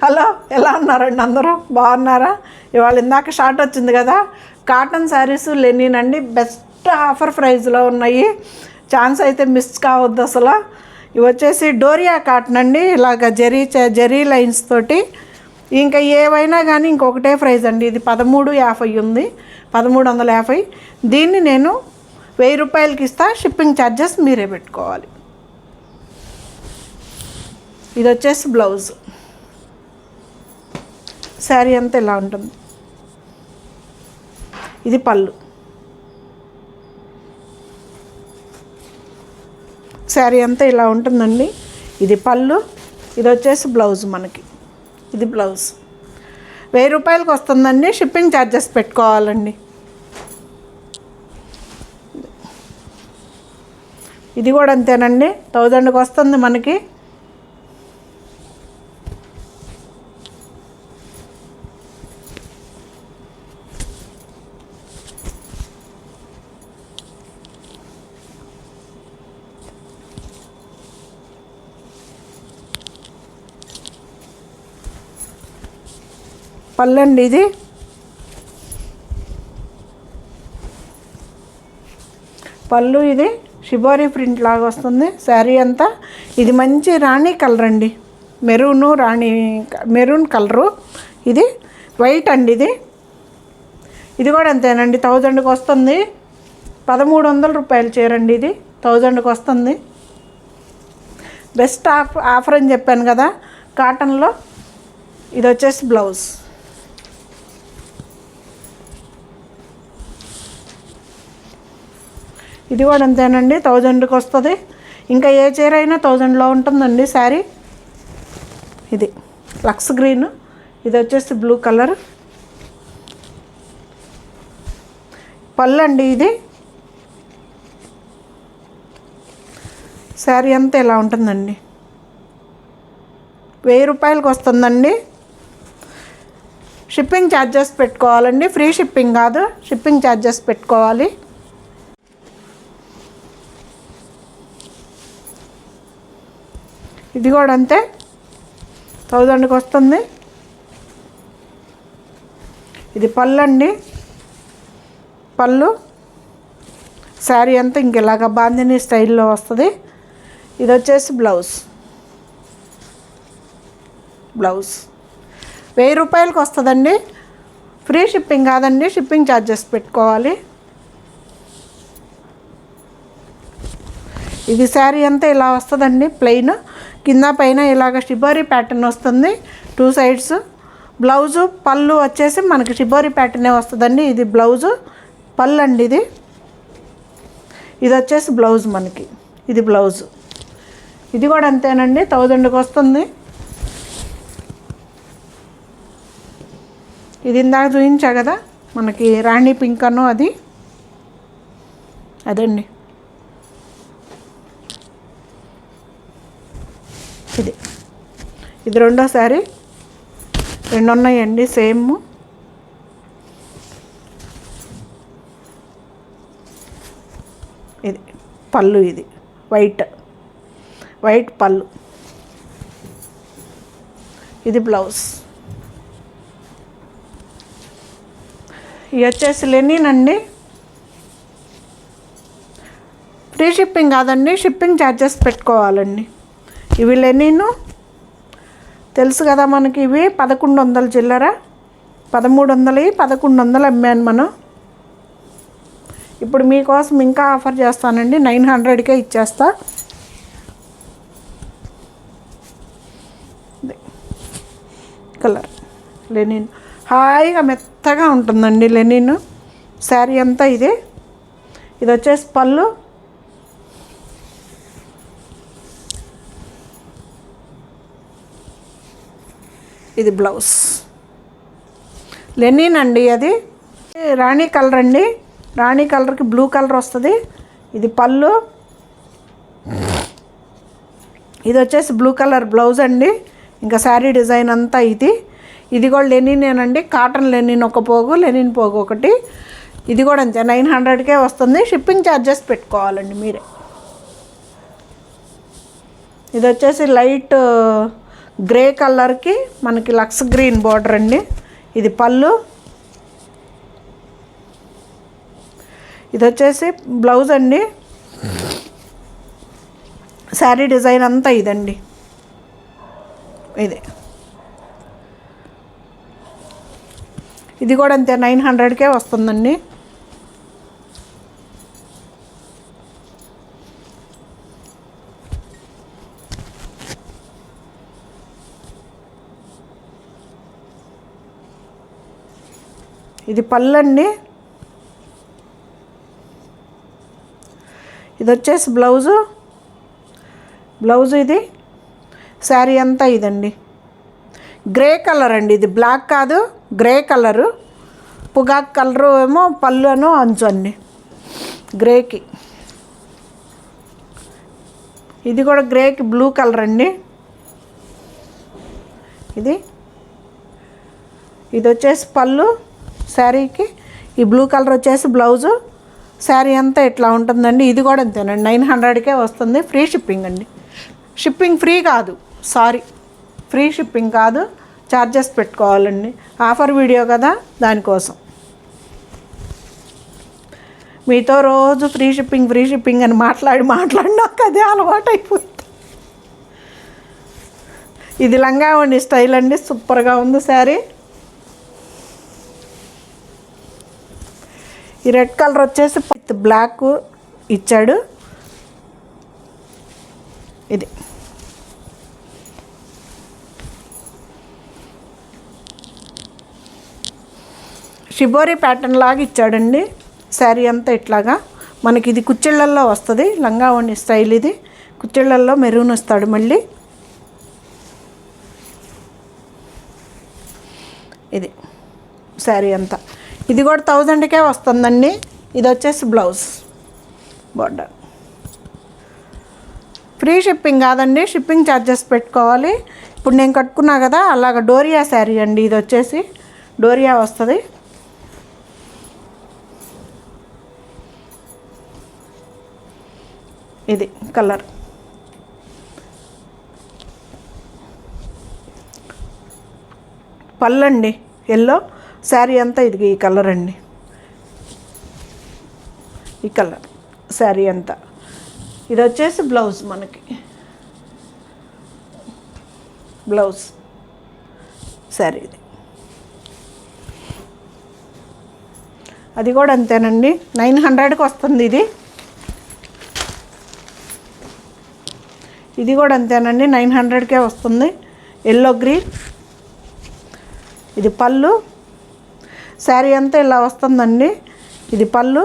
Hello, ఎలా ఉన్నారండి? అందరూ బాగున్నారా? ఇవాళ ఇందాక షార్ట్ వచ్చింది కదా, కాటన్ శారీస్ లెనిన్ అండి, బెస్ట్ ఆఫర్ ప్రైస్లో ఉన్నాయి. ఛాన్స్ అయితే మిస్ కావద్దు అసలు. ఇవి వచ్చేసి డోరియా కాటన్ అండి, ఇలాగ జరీ లైన్స్ తోటి. ఇంకా ఏవైనా కానీ ఇంకొకటే ప్రైస్ అండి. ఇది 1350 ఉంది, 1350. దీన్ని నేను 1000 రూపాయలకి ఇస్తా. షిప్పింగ్ ఛార్జెస్ మీరే పెట్టుకోవాలి. ఇది వచ్చేసి బ్లౌజ్. శారీ అంతా ఇలా ఉంటుంది. ఇది పళ్ళు. శారీ అంతా ఇలా ఉంటుందండి. ఇది పళ్ళు, ఇది వచ్చేసి బ్లౌజ్. మనకి ఇది బ్లౌజ్ 1000 రూపాయలకి వస్తుందండి. షిప్పింగ్ ఛార్జెస్ పెట్టుకోవాలండి. ఇది కూడా అంతేనండి, 1000కి వస్తుంది మనకి. పళ్ళండి ఇది. పళ్ళు ఇది షిబోరి ప్రింట్ లాగా వస్తుంది. శారీ అంతా ఇది మంచి రాణి కలర్ అండి, మెరూన్ కలరు. ఇది వైట్ అండి. ఇది కూడా అంతేనండి, 1000కి వస్తుంది. 1300 రూపాయలు చీరండి. ఇది 1000కి వస్తుంది. బెస్ట్ ఆఫర్ అని చెప్పాను కదా కాటన్లో. ఇది వచ్చేసి బ్లౌజ్. ఇది కూడా అంతేనండి, 1000కి వస్తుంది. ఇంకా ఏ చీర అయినా 1000లో ఉంటుందండి శారీ. ఇది లక్స్ గ్రీన్, ఇది వచ్చేసి బ్లూ కలర్. పళ్ళు అండి ఇది. శారీ అంతా ఇలా ఉంటుందండి. 1000 రూపాయలకి వస్తుందండి. షిప్పింగ్ ఛార్జెస్ పెట్టుకోవాలండి. ఫ్రీ షిప్పింగ్ కాదు, షిప్పింగ్ ఛార్జెస్ పెట్టుకోవాలి. ఇది కూడా అంతే, 1000కి వస్తుంది. ఇది పళ్ళు అండి. పళ్ళు శారీ అంతా ఇంకెలాగ బాందిని స్టైల్లో వస్తుంది. ఇది వచ్చేసి బ్లౌజ్. 1000 రూపాయలకి వస్తుందండి. ఫ్రీ షిప్పింగ్ కాదండి, షిప్పింగ్ ఛార్జెస్ పెట్టుకోవాలి. ఇది శారీ అంతా ఇలా వస్తుందండి, ప్లెయిన్. కింద పైన ఇలాగ షిబోరి ప్యాటర్న్ వస్తుంది, 2 సైడ్స్. బ్లౌజు పళ్ళు వచ్చేసి మనకి షిబోరి ప్యాటర్నే వస్తుందండి. ఇది బ్లౌజు, పళ్ళు అండి ఇది. ఇది వచ్చేసి బ్లౌజ్ మనకి. ఇది బ్లౌజు. ఇది కూడా అంతేనండి, 1000కి వస్తుంది. ఇది ఇందాక చూపించా కదా మనకి రాణి పింక్ అను, అదండి. ఇది రెండో శారీ. 2 ఉన్నాయండి సేమ్. ఇది పళ్ళు. ఇది వైట్ పళ్ళు. ఇది బ్లౌజ్. ఇది వచ్చేసి లెనిన్ అండి. ఫ్రీ షిప్పింగ్ కాదండి, షిప్పింగ్ ఛార్జెస్ పెట్టుకోవాలండి. ఇవి లెనిన్ తెలుసు కదా మనకి. ఇవి 1100 చిల్లర, 1300, 1100 అమ్మాను మనం. ఇప్పుడు మీకోసం ఇంకా ఆఫర్ చేస్తానండి, 900కే ఇచ్చేస్తా. కలర్ లెనిన్ హాయిగా మెత్తగా ఉంటుందండి లెనిన్ శారీ అంతా. ఇది వచ్చేసి పళ్ళు. ఇది బ్లౌజ్. లెనిన్ అండి. అది రాణి కలర్ అండి, రాణి కలర్కి బ్లూ కలర్ వస్తుంది. ఇది పళ్ళు. ఇది వచ్చేసి బ్లూ కలర్ బ్లౌజ్ అండి. ఇంకా శారీ డిజైన్ అంతా ఇది కూడా లెనినేనండి, కాటన్ లెనిన్ ఒక పోగు, లెనిన్ పోగు ఒకటి. ఇది కూడా అంతే, 900కే వస్తుంది. షిప్పింగ్ ఛార్జెస్ పెట్టుకోవాలండి మీరే. ఇది వచ్చేసి లైట్ గ్రే కలర్కి మనకి లక్స్ గ్రీన్ బార్డర్ అండి. ఇది పళ్ళు. ఇది వచ్చేసి బ్లౌజ్ అండి. శారీ డిజైన్ అంతా ఇదండి. ఇది కూడా అంతే 900కే వస్తుందండి. ఇది పళ్ళు అండి. ఇది వచ్చేసి బ్లౌజు. ఇది శారీ అంతా ఇదండి. గ్రే కలర్ అండి. ఇది బ్లాక్ కాదు, గ్రే కలరు. పొగాకు కలరు ఏమో పళ్ళు అను అంచు అండి గ్రేకి. ఇది కూడా గ్రేకి బ్లూ కలర్ అండి. ఇది వచ్చేసి పళ్ళు శారీకి. ఈ బ్లూ కలర్ వచ్చేసి బ్లౌజు. శారీ అంతా ఇట్లా ఉంటుందండి. ఇది కూడా అంతేనండి 900కే వస్తుంది. ఫ్రీ షిప్పింగ్ అండి. షిప్పింగ్ ఫ్రీ కాదు, ఫ్రీ షిప్పింగ్ కాదు, ఛార్జెస్ పెట్టుకోవాలండి. ఆఫర్ వీడియో కదా, దానికోసం. మీతో రోజు ఫ్రీ షిప్పింగ్ అని మాట్లాడి నాకు అదే అలవాటు అయిపోయింది. ఇది లంగావోణి స్టైల్ అండి. సూపర్గా ఉంది శారీ. ఈ రెడ్ కలర్ వచ్చేసి బ్లాక్ ఇచ్చాడు. ఇది షిబోరి ప్యాటర్న్ లాగా ఇచ్చాడండి. శారీ అంతా ఇట్లాగా మనకి. ఇది కుచ్చిళ్ళల్లో వస్తుంది, లంగావోణి స్టైల్. ఇది కుచ్చిళ్ళల్లో మెరూన్ వస్తాడు మళ్ళీ. ఇది శారీ అంతా. ఇది కూడా 1000కే వస్తుందండి. ఇది వచ్చేసి బ్లౌజ్ బార్డర్. ఫ్రీ షిప్పింగ్ కాదండి, షిప్పింగ్ ఛార్జెస్ పెట్టుకోవాలి. ఇప్పుడు నేను కట్టుకున్నా కదా, అలాగ డోరియా శారీ అండి. ఇది వచ్చేసి డోరియా వస్తుంది. ఇది కలర్. పళ్ళండి ఎల్లో. శారీ అంతా ఇది ఈ కలర్ అండి. ఈ కలర్ శారీ అంతా. ఇది వచ్చేసి బ్లౌజ్ మనకి. బ్లౌజ్ శారీ ఇది. అది కూడా అంతేనండి 900కి వస్తుంది. ఇది కూడా అంతేనండి 900కే వస్తుంది. Yellow green. ఇది పళ్ళు. శారీ అంతా ఇలా వస్తుందండి. ఇది పళ్ళు.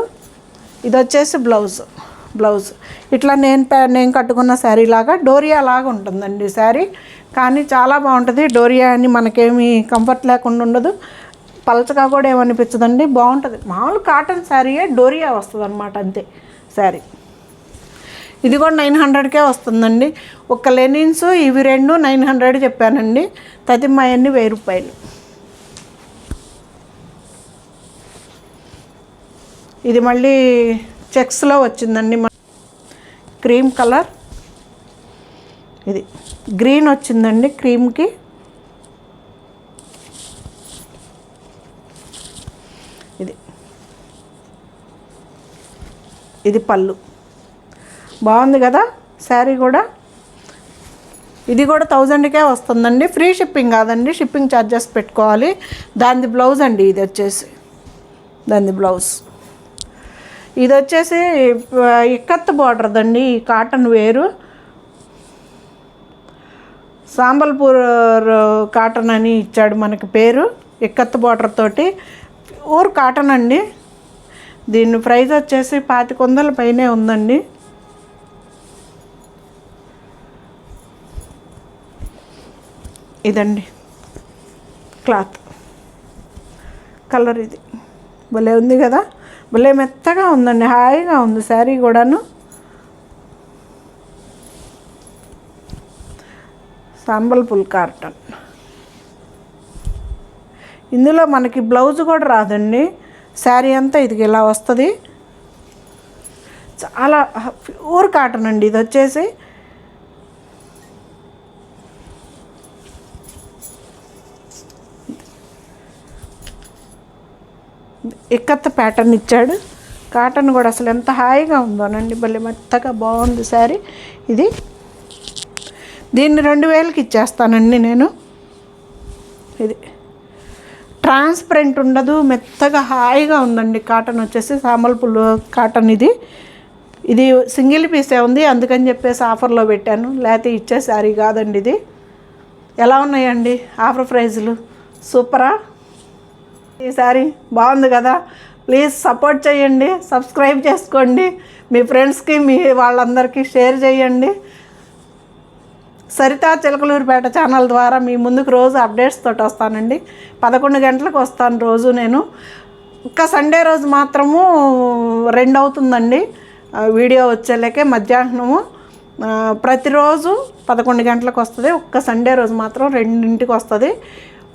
ఇది వచ్చేసి బ్లౌజ్ ఇట్లా నేను కట్టుకున్న శారీ లాగా డోరియా లాగా ఉంటుందండి శారీ. కానీ చాలా బాగుంటుంది. డోరియా అని మనకేమీ కంఫర్ట్ లేకుండా ఉండదు, పలచగా కూడా ఏమనిపించదండి, బాగుంటుంది. మామూలు కాటన్ శారీయే డోరియా వస్తుంది అన్నమాట, అంతే శారీ. ఇది కూడా 900కే వస్తుందండి. ఒక లెనిన్స్ ఇవి రెండు 900 చెప్పానండి. తతిమ్మాయన్ని 1000 రూపాయలు. ఇది మళ్ళీ చెక్స్లో వచ్చిందండి. Cream colour. ఇది గ్రీన్ వచ్చిందండి క్రీమ్కి. ఇది పళ్ళు. బాగుంది కదా శారీ కూడా. ఇది కూడా 1000కే వస్తుందండి. ఫ్రీ షిప్పింగ్ కాదండి, షిప్పింగ్ ఛార్జెస్ పెట్టుకోవాలి. దాని బ్లౌజ్ అండి. ఇది వచ్చేసి దాని బ్లౌజ్. ఇది వచ్చేసి ఇక్కత్ బార్డర్దండి. ఈ కాటన్ వేరు, సాంబల్పూర్ కాటన్ అని ఇచ్చాడు మనకి పేరు. ఇక్కత్ బార్డర్ తోటి ప్యూర్ కాటన్ అండి. దీని ప్రైస్ వచ్చేసి 2500 పైనే ఉందండి. ఇదండి క్లాత్ కలర్. ఇది భలే ఉంది కదా, భలే మెత్తగా ఉందండి, హాయిగా ఉంది శారీ కూడాను. సాంబల్పూర్ కాటన్. ఇందులో మనకి బ్లౌజ్ కూడా రాదండి. శారీ అంతా ఇది ఇలా వస్తుంది. చాలా ప్యూర్ కాటన్ అండి. ఇది వచ్చేసి ఇక్కత్త ప్యాటర్న్ ఇచ్చాడు. కాటన్ కూడా అసలు ఎంత హాయిగా ఉందోనండి, భలే మెత్తగా బాగుంది శారీ. ఇది దీన్ని 2000కి ఇచ్చేస్తానండి నేను. ఇది ట్రాన్స్పరెంట్ ఉండదు, మెత్తగా హాయిగా ఉందండి. కాటన్ వచ్చేసి సామల్పూర్ కాటన్. ఇది సింగిల్ పీసే ఉంది, అందుకని చెప్పేసి ఆఫర్లో పెట్టాను, లేకపోతే ఇచ్చే శారీ కాదండి ఇది. ఎలా ఉన్నాయండి ఆఫర్ ప్రైజులు? సూపరా? ఈ శారీ బాగుంది కదా, ప్లీజ్ సపోర్ట్ చేయండి, సబ్స్క్రైబ్ చేసుకోండి, మీ ఫ్రెండ్స్కి మీ వాళ్ళందరికీ షేర్ చేయండి. సరితా చిలకలూరిపేట ఛానల్ ద్వారా మీ ముందుకు రోజు అప్డేట్స్ తోటి వస్తానండి. 11 గంటలకు వస్తాను రోజు నేను. ఒక్క సండే రోజు మాత్రము 2 అవుతుందండి వీడియో వచ్చేలేకే, మధ్యాహ్నము. ప్రతిరోజు 11 గంటలకు వస్తుంది, ఒక్క సండే రోజు మాత్రం 2ంటికి వస్తుంది.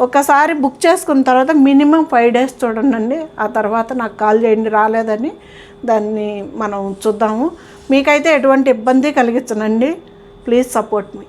ఒకసారి బుక్ చేసుకున్న తర్వాత మినిమం 5 డేస్ చూడండి, ఆ తర్వాత నాకు కాల్ చేయండి రాలేదని, దాన్ని మనం చూద్దాము. మీకైతే ఎటువంటి ఇబ్బంది కలిగించనండి. Please support me.